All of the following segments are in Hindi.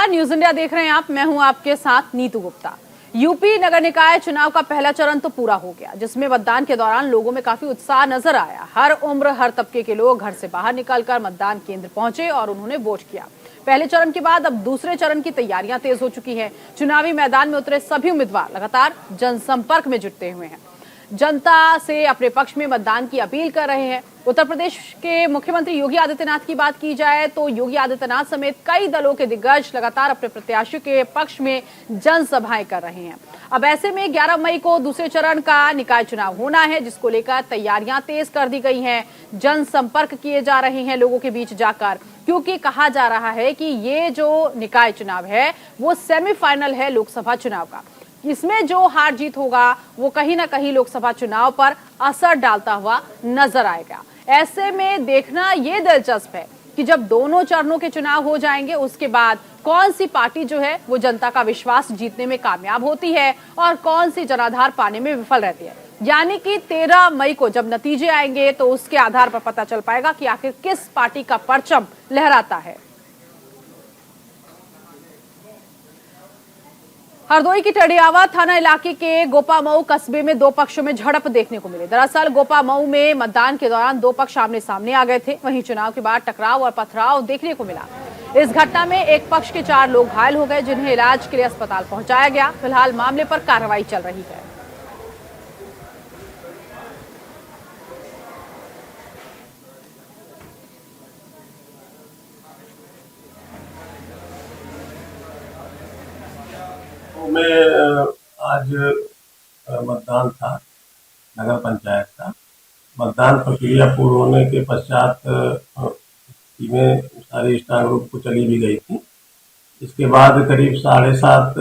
नमस्कार, न्यूज इंडिया देख रहे हैं आप। मैं हूं आपके साथ नीतू गुप्ता। यूपी नगर निकाय चुनाव का पहला चरण तो पूरा हो गया, जिसमें मतदान के दौरान लोगों में काफी उत्साह नजर आया। हर उम्र हर तबके के लोग घर से बाहर निकलकर मतदान केंद्र पहुंचे और उन्होंने वोट किया। पहले चरण के बाद अब दूसरे चरण की तैयारियां तेज हो चुकी हैं। चुनावी मैदान में उतरे सभी उम्मीदवार लगातार जनसंपर्क में जुटे हुए हैं, जनता से अपने पक्ष में मतदान की अपील कर रहे हैं। उत्तर प्रदेश के मुख्यमंत्री योगी आदित्यनाथ की बात की जाए तो योगी आदित्यनाथ समेत कई दलों के दिग्गज लगातार अपने प्रत्याशियों के पक्ष में जनसभाएं कर रहे हैं। अब ऐसे में 11 मई को दूसरे चरण का निकाय चुनाव होना है, जिसको लेकर तैयारियां तेज कर दी गई हैं। जनसंपर्क किए जा रहे हैं लोगों के बीच जाकर, क्योंकि कहा जा रहा है कि ये जो निकाय चुनाव है वो सेमीफाइनल है लोकसभा चुनाव का। इसमें जो हार जीत होगा वो कहीं ना कहीं लोकसभा चुनाव पर असर डालता हुआ नजर आएगा। ऐसे में देखना ये दिलचस्प है कि जब दोनों चरणों के चुनाव हो जाएंगे उसके बाद कौन सी पार्टी जो है वो जनता का विश्वास जीतने में कामयाब होती है और कौन सी जनाधार पाने में विफल रहती है। यानी कि 13 मई को जब नतीजे आएंगे तो उसके आधार पर पता चल पाएगा कि आखिर किस पार्टी का परचम लहराता है। हरदोई की टडियावा थाना इलाके के गोपामऊ कस्बे में दो पक्षों में झड़प देखने को मिली। दरअसल गोपामऊ में मतदान के दौरान दो पक्ष आमने सामने आ गए थे, वहीं चुनाव के बाद टकराव और पथराव देखने को मिला। इस घटना में एक पक्ष के 4 लोग घायल हो गए, जिन्हें इलाज के लिए अस्पताल पहुंचाया गया। फिलहाल मामले पर कार्रवाई चल रही है। में आज मतदान था, नगर पंचायत का। मतदान प्रक्रिया पूर्ण होने के पश्चात टीमें सारी स्ट्रांग रूम को चली भी गई थी। इसके बाद करीब 7:30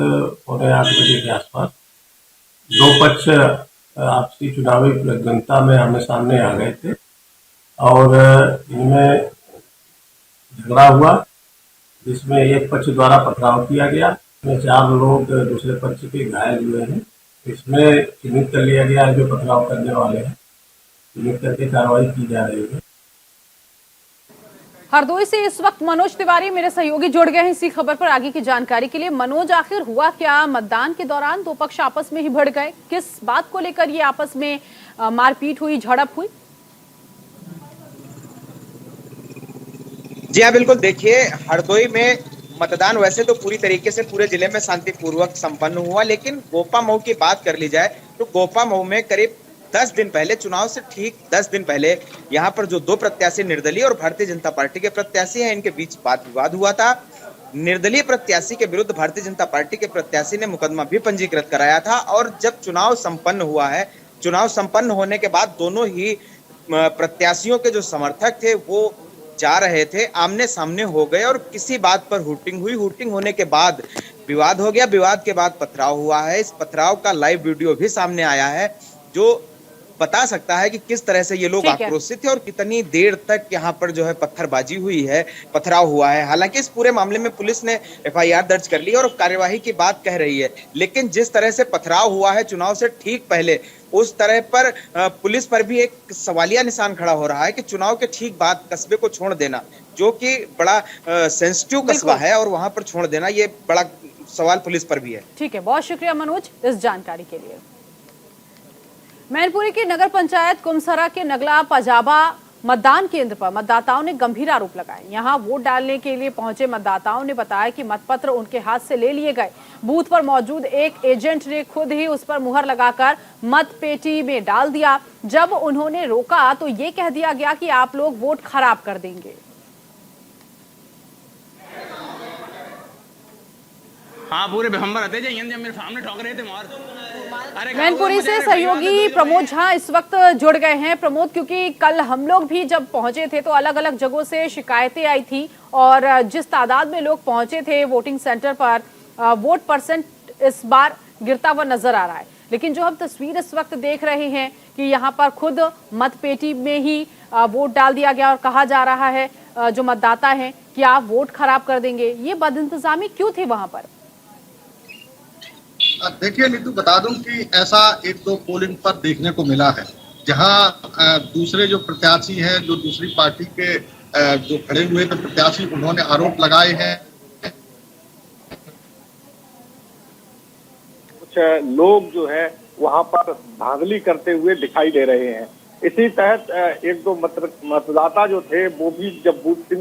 पौने 8 बजे के आसपास दो पक्ष आपसी चुनावी प्रतिद्वंदिता में आमने सामने आ गए थे और इनमें झगड़ा हुआ, जिसमें एक पक्ष द्वारा पथराव किया गया। इसमें 4 लोग दूसरे पक्ष के घायल हुए हैं। इसमें चिन्हित कर लिया गया है जो पथराव करने वाले हैं, चिन्हित करके कार्रवाई की जा रही है। हरदोई से इस वक्त मनोज तिवारी मेरे सहयोगी जुड़ गए हैं इसी खबर पर आगे की जानकारी के लिए। मनोज, आखिर हुआ क्या? मतदान के दौरान दो पक्ष आपस में ही भिड़ गए, किस बात को लेकर ये आपस में मारपीट हुई, झड़प हुई? जी हाँ, बिल्कुल। देखिए, हरदोई में मतदान वैसे तो पूरी तरीके से पूरे जिले में शांतिपूर्वक संपन्न हुआ, लेकिन गोपामऊ की बात कर ली जाए तो गोपामऊ में करीब 10 दिन पहले, चुनाव से ठीक 10 दिन पहले, यहाँ पर जो 2 प्रत्याशी निर्दलीय और भारतीय जनता पार्टी के प्रत्याशी हैं, इनके बीच वाद विवाद हुआ था। निर्दलीय प्रत्याशी के विरुद्ध भारतीय जनता पार्टी के प्रत्याशी ने मुकदमा भी पंजीकृत कराया था और जब चुनाव संपन्न हुआ है, चुनाव संपन्न होने के बाद दोनों ही प्रत्याशियों के जो समर्थक थे वो जा रहे थे, आमने सामने हो गए और किसी बात पर हुटिंग हुई। हुटिंग होने के बाद विवाद हो गया, विवाद के बाद पथराव हुआ है। इस पथराव का लाइव वीडियो भी सामने आया है जो बता सकता है कि किस तरह से ये लोग आक्रोशित थे और कितनी देर तक यहाँ पर जो है पत्थरबाजी हुई है, पथराव हुआ है। हालांकि इस पूरे मामले में पुलिस ने FIR दर्ज कर ली और कार्यवाही की बात कह रही है, लेकिन जिस तरह से पथराव हुआ है चुनाव से ठीक पहले, उस तरह पर पुलिस पर भी एक सवालिया निशान खड़ा हो रहा है कि चुनाव के ठीक बाद कस्बे को छोड़ देना, जो कि बड़ा सेंसिटिव कस्बा है, और वहां पर छोड़ देना ये बड़ा सवाल पुलिस पर भी है। ठीक है, बहुत शुक्रिया मनोज इस जानकारी के लिए। मैनपुरी की नगर पंचायत कुमसरा के नगला पजाबा मतदान केंद्र पर मतदाताओं ने गंभीर आरोप लगाए। यहां वोट डालने के लिए पहुंचे मतदाताओं ने बताया कि मतपत्र उनके हाथ से ले लिए गए। बूथ पर मौजूद एक एजेंट ने खुद ही उस पर मुहर लगाकर मत पेटी में डाल दिया। जब उन्होंने रोका तो ये कह दिया गया कि आप लोग वोट खराब कर देंगे। हाँ, पूरे बेहम्बर आते जब मेरे सामने ठोक रहे थे मार। मैनपुरी से सहयोगी प्रमोद झा इस वक्त जुड़ गए हैं। प्रमोद, क्योंकि कल हम लोग भी जब पहुंचे थे तो अलग अलग जगहों से शिकायतें आई थी और जिस तादाद में लोग पहुंचे थे वोटिंग सेंटर पर, वोट परसेंट इस बार गिरता हुआ नजर आ रहा है। लेकिन जो हम तस्वीर इस वक्त देख रहे हैं कि यहाँ पर खुद मतपेटी में ही वोट डाल दिया गया और कहा जा रहा है जो मतदाता हैं कि आप वोट खराब कर देंगे। ये बदइंतजामी क्यों थी वहां पर? देखिए नीतू, बता दूं कि ऐसा 1-2 पोलिंग पर देखने को मिला है, जहां दूसरे जो प्रत्याशी हैं, जो दूसरी पार्टी के जो खड़े हुए थे प्रत्याशी, उन्होंने आरोप लगाए हैं कुछ लोग जो है वहां पर धांधली करते हुए दिखाई दे रहे हैं। इसी तहत एक दो मतदाता जो थे वो भी जब बूथ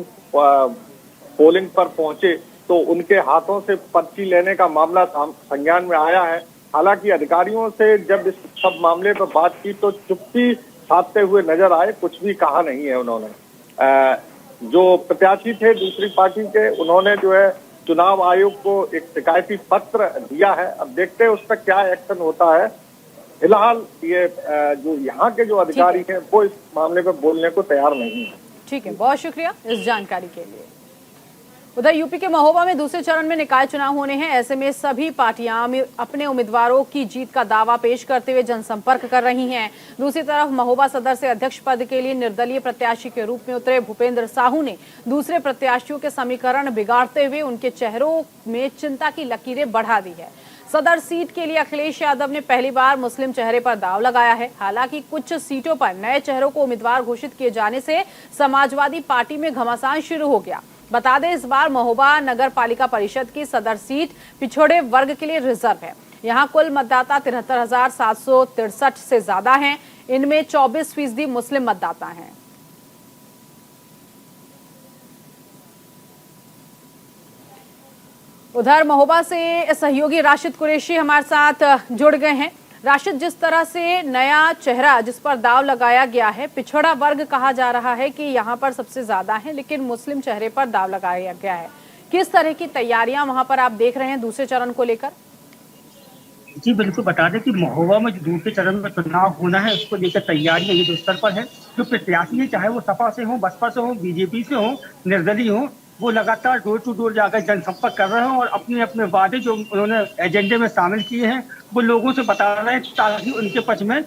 पोलिंग पर पहुंचे तो उनके हाथों से पर्ची लेने का मामला संज्ञान में आया है। हालांकि अधिकारियों से जब इस सब मामले पर बात की तो चुप्पी साधते हुए नजर आए, कुछ भी कहा नहीं है उन्होंने। जो प्रत्याशी थे दूसरी पार्टी के, उन्होंने जो है चुनाव आयोग को एक शिकायती पत्र दिया है। अब देखते हैं उस पर क्या एक्शन होता है। फिलहाल ये जो यहाँ के जो अधिकारी हैं वो इस मामले पर बोलने को तैयार नहीं है। ठीक है, बहुत शुक्रिया इस जानकारी के लिए। उधर यूपी के महोबा में दूसरे चरण में निकाय चुनाव होने हैं। ऐसे में सभी पार्टियां अपने उम्मीदवारों की जीत का दावा पेश करते हुए जनसंपर्क कर रही हैं। दूसरी तरफ महोबा सदर से अध्यक्ष पद के लिए निर्दलीय प्रत्याशी के रूप में उतरे भूपेंद्र साहू ने दूसरे प्रत्याशियों के समीकरण बिगाड़ते हुए उनके चेहरों में चिंता की लकीरें बढ़ा दी है। सदर सीट के लिए अखिलेश यादव ने पहली बार मुस्लिम चेहरे पर दाव लगाया है। हालांकि कुछ सीटों पर नए चेहरों को उम्मीदवार घोषित किए जाने से समाजवादी पार्टी में घमासान शुरू हो गया। बता दें, इस बार महोबा नगर पालिका परिषद की सदर सीट पिछड़े वर्ग के लिए रिजर्व है। यहां कुल मतदाता 73,763 से ज्यादा हैं। इनमें 24% मुस्लिम मतदाता हैं। उधर महोबा से सहयोगी राशिद कुरैशी हमारे साथ जुड़ गए हैं। राशिद, जिस तरह से नया चेहरा जिस पर दाव लगाया गया है, पिछड़ा वर्ग कहा जा रहा है कि यहाँ पर सबसे ज्यादा है, लेकिन मुस्लिम चेहरे पर दाव लगाया गया है। किस तरह की तैयारियां वहां पर आप देख रहे हैं दूसरे चरण को लेकर? जी बिल्कुल, बता दें कि महोबा में जो दूसरे चरण में चुनाव होना है उसको लेकर तैयारियां ये स्तर पर है। जो प्रत्याशी है, चाहे वो सपा से हो, बसपा से हो, बीजेपी से हो, निर्दलीय हो, वो लगातार डोर टू डोर जाकर जनसंपर्क कर रहे हैं और अपने अपने वादे जो उन्होंने एजेंडे में शामिल किए हैं वो लोगों से बता रहे हैं ताकि उनके पक्ष में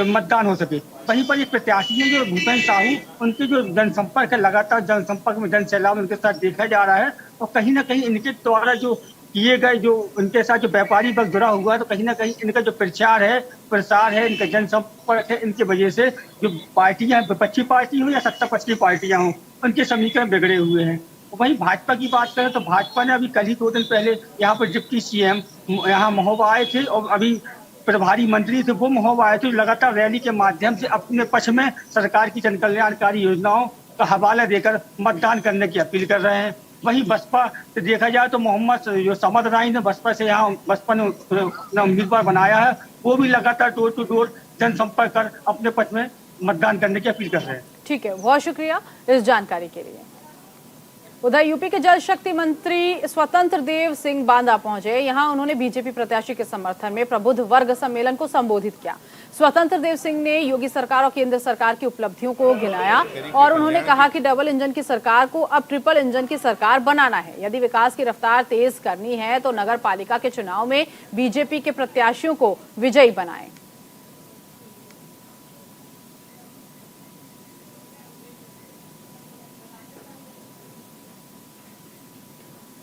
मतदान हो सके। वहीं पर एक प्रत्याशी है जो भूपेंद्र साहू, उनके जो जनसंपर्क है, लगातार जनसंपर्क में जन सैलाब उनके साथ देखा जा रहा है। और कहीं ना कहीं इनके द्वारा जो किए गए, जो उनके साथ जो व्यापारी वर्ग जुड़ा हुआ है, तो कहीं ना कहीं इनका जो प्रचार है, प्रसार है, इनका जनसंपर्क है, इनकी वजह से जो पार्टियां, विपक्षी पार्टी हो या सत्ता पक्ष की पार्टियां हो, उनके समीकरण बिगड़े हुए हैं। वहीं भाजपा की बात करें तो भाजपा ने अभी कल ही 2 दिन पहले यहाँ पर डिप्टी सीएम यहाँ महोबा आए थे और अभी प्रभारी मंत्री थे वो महोबा आए थे। लगातार रैली के माध्यम से अपने पक्ष में सरकार की जन कल्याणकारी योजनाओं का हवाला देकर मतदान करने की अपील कर रहे हैं। वहीं बसपा से देखा जाए तो मोहम्मद जो समद राय ने बसपा से यहाँ बसपा ने अपना उम्मीदवार बनाया है, वो भी लगातार डोर टू डोर जनसंपर्क कर अपने पक्ष में मतदान करने की अपील कर रहे हैं। ठीक है, बहुत शुक्रिया इस जानकारी के लिए। उधर यूपी के जल शक्ति मंत्री स्वतंत्र देव सिंह बांदा पहुंचे। यहां उन्होंने बीजेपी प्रत्याशी के समर्थन में प्रबुद्ध वर्ग सम्मेलन को संबोधित किया। स्वतंत्र देव सिंह ने योगी सरकार और केंद्र सरकार की उपलब्धियों को गिनाया और उन्होंने कहा कि डबल इंजन की सरकार को अब ट्रिपल इंजन की सरकार बनाना है। यदि विकास की रफ्तार तेज करनी है तो नगर पालिका के चुनाव में बीजेपी के प्रत्याशियों को विजयी बनाएं।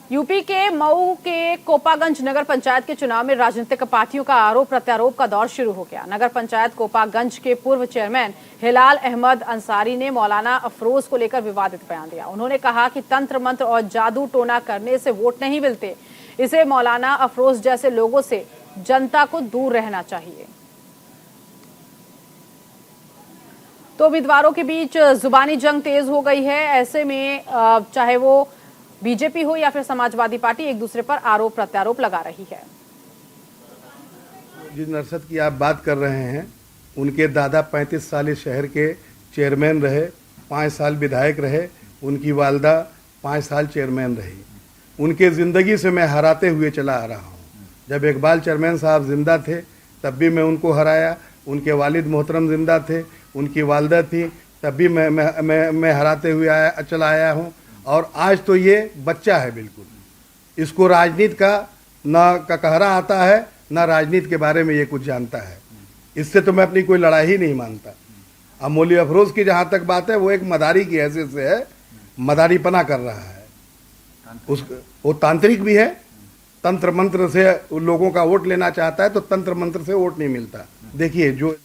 यूपी के मऊ के कोपागंज नगर पंचायत के चुनाव में राजनीतिक पार्टियों का आरोप प्रत्यारोप का दौर शुरू हो गया। नगर पंचायत कोपागंज के पूर्व चेयरमैन हिलाल अहमद अंसारी ने मौलाना अफरोज को लेकर विवादित बयान दिया। उन्होंने कहा कि तंत्र मंत्र और जादू टोना करने से वोट नहीं मिलते, इसे मौलाना अफरोज जैसे लोगों से जनता को दूर रहना चाहिए। तो उम्मीदवारों के बीच जुबानी जंग तेज हो गई है। ऐसे में चाहे वो बीजेपी हो या फिर समाजवादी पार्टी एक दूसरे पर आरोप प्रत्यारोप लगा रही है। जिस नरसद की आप बात कर रहे हैं, उनके दादा 35 साल इस शहर के चेयरमैन रहे, 5 साल विधायक रहे, उनकी वालदा 5 साल चेयरमैन रही। उनके ज़िंदगी से मैं हराते हुए चला आ रहा हूँ। जब इकबाल चेयरमैन साहब जिंदा थे तब भी मैं उनको हराया, उनके वालिद मोहतरम जिंदा थे, उनकी वालदा थी, तब भी मैं हराते हुए चला आया हूँ। और आज तो ये बच्चा है, बिल्कुल इसको राजनीति का ना ककहरा आता है, ना राजनीति के बारे में ये कुछ जानता है। इससे तो मैं अपनी कोई लड़ाई ही नहीं मानता। अब मौलवी अफरोज की जहाँ तक बात है, वो एक मदारी की हैसियत से है, मदारीपना कर रहा है। वो तांत्रिक भी है, तंत्र मंत्र से लोगों का वोट लेना चाहता है, तो तंत्र मंत्र से वोट नहीं मिलता। देखिए जो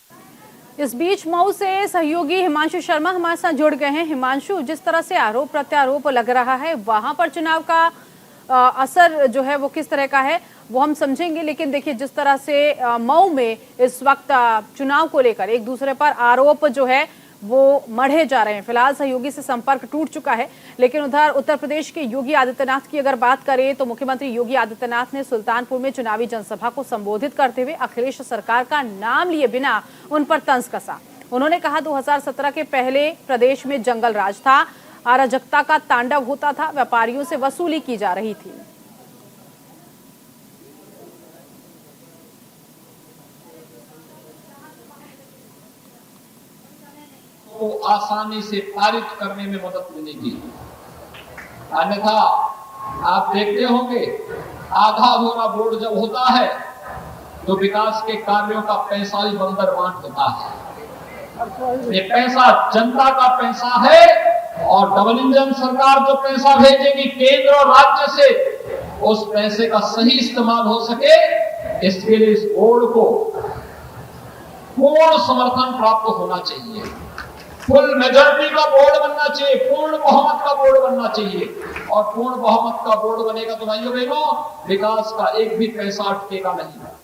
इस बीच मऊ से सहयोगी हिमांशु शर्मा हमारे साथ जुड़ गए हैं। हिमांशु, जिस तरह से आरोप प्रत्यारोप लग रहा है, वहां पर चुनाव का असर जो है वो किस तरह का है वो हम समझेंगे। लेकिन देखिए जिस तरह से मऊ में इस वक्त चुनाव को लेकर एक दूसरे पर आरोप जो है वो मढ़े जा रहे हैं। फिलहाल सहयोगी से संपर्क टूट चुका है। लेकिन उधर उत्तर प्रदेश के योगी आदित्यनाथ की अगर बात करें तो मुख्यमंत्री योगी आदित्यनाथ ने सुल्तानपुर में चुनावी जनसभा को संबोधित करते हुए अखिलेश सरकार का नाम लिए बिना उन पर तंज कसा। उन्होंने कहा 2017 के पहले प्रदेश में जंगल राज था, अराजकता का तांडव होता था, व्यापारियों से वसूली की जा रही थी। को आसानी से पारित करने में मदद मिलेगी। अन्यथा आप देखते होंगे आधा अधूरा बोर्ड जब होता है तो विकास के कार्यों का पैसा ही बंदर बांट देता है। ये पैसा जनता का पैसा है और डबल इंजन सरकार जो पैसा भेजेगी केंद्र और राज्य से, उस पैसे का सही इस्तेमाल हो सके इसके लिए इस बोर्ड को पूर्ण समर्थन प्राप्त होना चाहिए। फुल मेजॉरिटी का बोर्ड बनना चाहिए, पूर्ण बहुमत का बोर्ड बनना चाहिए। और पूर्ण बहुमत का बोर्ड बनेगा तो भाइयों बहनों विकास का एक भी पैसा अटकेगा नहीं।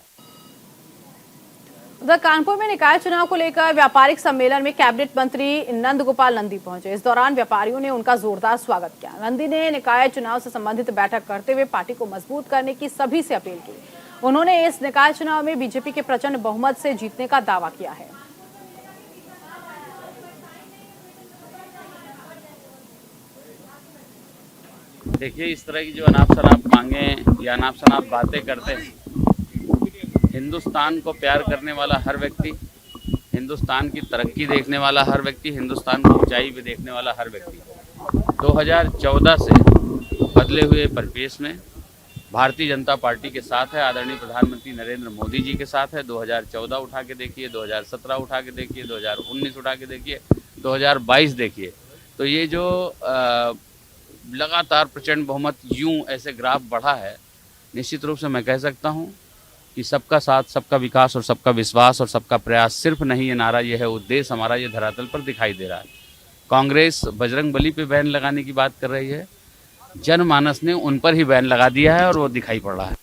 उधर कानपुर में निकाय चुनाव को लेकर व्यापारिक सम्मेलन में कैबिनेट मंत्री नंद गोपाल नंदी पहुंचे। इस दौरान व्यापारियों ने उनका जोरदार स्वागत किया। नंदी ने निकाय चुनाव से संबंधित बैठक करते हुए पार्टी को मजबूत करने की सभी से अपील की। उन्होंने इस निकाय चुनाव में बीजेपी के प्रचंड बहुमत से जीतने का दावा किया है। देखिए, इस तरह की जो अनाप शनाप मांगे या अनाप शनाप बातें करते हैं, हिंदुस्तान को प्यार करने वाला हर व्यक्ति, हिंदुस्तान की तरक्की देखने वाला हर व्यक्ति, हिंदुस्तान की ऊंचाई भी देखने वाला हर व्यक्ति 2014 से बदले हुए परिवेश में भारतीय जनता पार्टी के साथ है। आदरणीय प्रधानमंत्री नरेंद्र मोदी जी के साथ है। 2014 उठा के देखिए, 2017 उठा के देखिए, 2019 उठा के देखिए, 2022 देखिए। तो ये जो लगातार प्रचंड बहुमत यूं ऐसे ग्राफ बढ़ा है, निश्चित रूप से मैं कह सकता हूं कि सबका साथ, सबका विकास और सबका विश्वास और सबका प्रयास सिर्फ नहीं ये नारा, ये है उद्देश्य हमारा, ये धरातल पर दिखाई दे रहा है। कांग्रेस बजरंग बली पे बैन लगाने की बात कर रही है, जनमानस ने उन पर ही बैन लगा दिया है और वो दिखाई पड़ रहा है।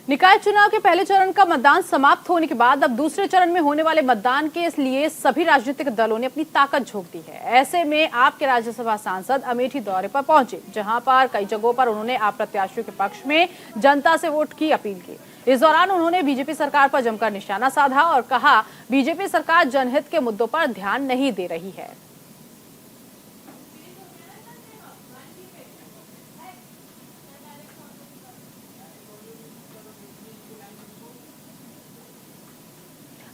निकाय चुनाव के पहले चरण का मतदान समाप्त होने के बाद अब दूसरे चरण में होने वाले मतदान के लिए सभी राजनीतिक दलों ने अपनी ताकत झोंक दी है। ऐसे में आपके राज्यसभा सांसद अमेठी दौरे पर पहुंचे, जहां पर कई जगहों पर उन्होंने आप प्रत्याशियों के पक्ष में जनता से वोट की अपील की। इस दौरान उन्होंने बीजेपी सरकार पर जमकर निशाना साधा और कहा बीजेपी सरकार जनहित के मुद्दों पर ध्यान नहीं दे रही है।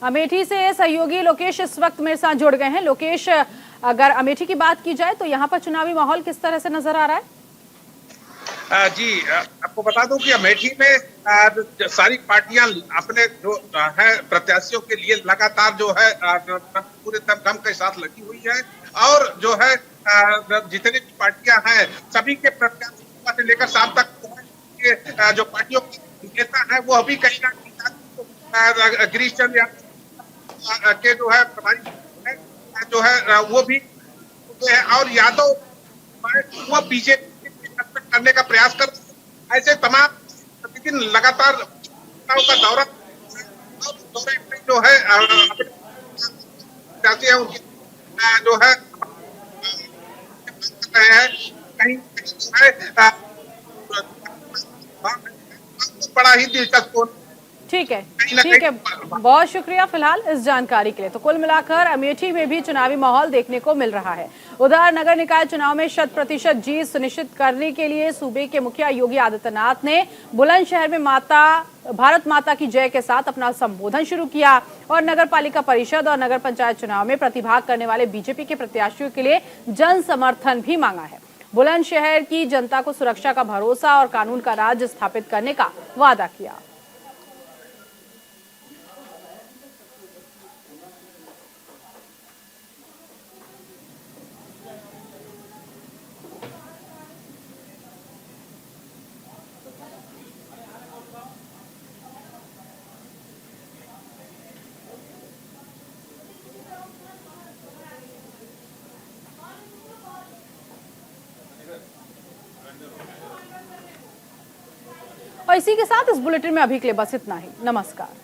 अमेठी से सहयोगी लोकेश इस वक्त मेरे साथ जुड़ गए हैं। लोकेश, अगर अमेठी की बात की जाए तो यहाँ पर चुनावी माहौल किस तरह से नजर आ रहा है? जी, आपको बता दूं कि अमेठी में सारी पार्टियां अपने जो है प्रत्याशियों के लिए लगातार जो है पूरे दम के साथ लगी हुई है। और जो है जितनी भी पार्टियां हैं सभी के प्रत्याशियों से लेकर शाम तक जो पार्टियों के नेता है वो अभी कहीं ना कहीं गिरीश चंद्र के जो है प्रभारी जो है वो भी है और यादव वो बीजेपी करने का प्रयास कर। ऐसे तमाम प्रतिदिन लगातार का दौरा जो है चाहते हैं उनकी जो है रहे हैं कहीं बड़ा ही दिलचस्प। ठीक है, बहुत शुक्रिया फिलहाल इस जानकारी के लिए। तो कुल मिलाकर अमेठी में भी चुनावी माहौल देखने को मिल रहा है। उधर नगर निकाय चुनाव में 100% जीत सुनिश्चित करने के लिए सूबे के मुखिया योगी आदित्यनाथ ने बुलंदशहर में भारत माता की जय के साथ अपना संबोधन शुरू किया और नगर पालिका परिषद और नगर पंचायत चुनाव में प्रतिभाग करने वाले बीजेपी के प्रत्याशियों के लिए जन समर्थन भी मांगा है। बुलंदशहर की जनता को सुरक्षा का भरोसा और कानून का राज स्थापित करने का वादा किया। और इसी के साथ इस बुलेटिन में अभी के लिए बस इतना ही। नमस्कार।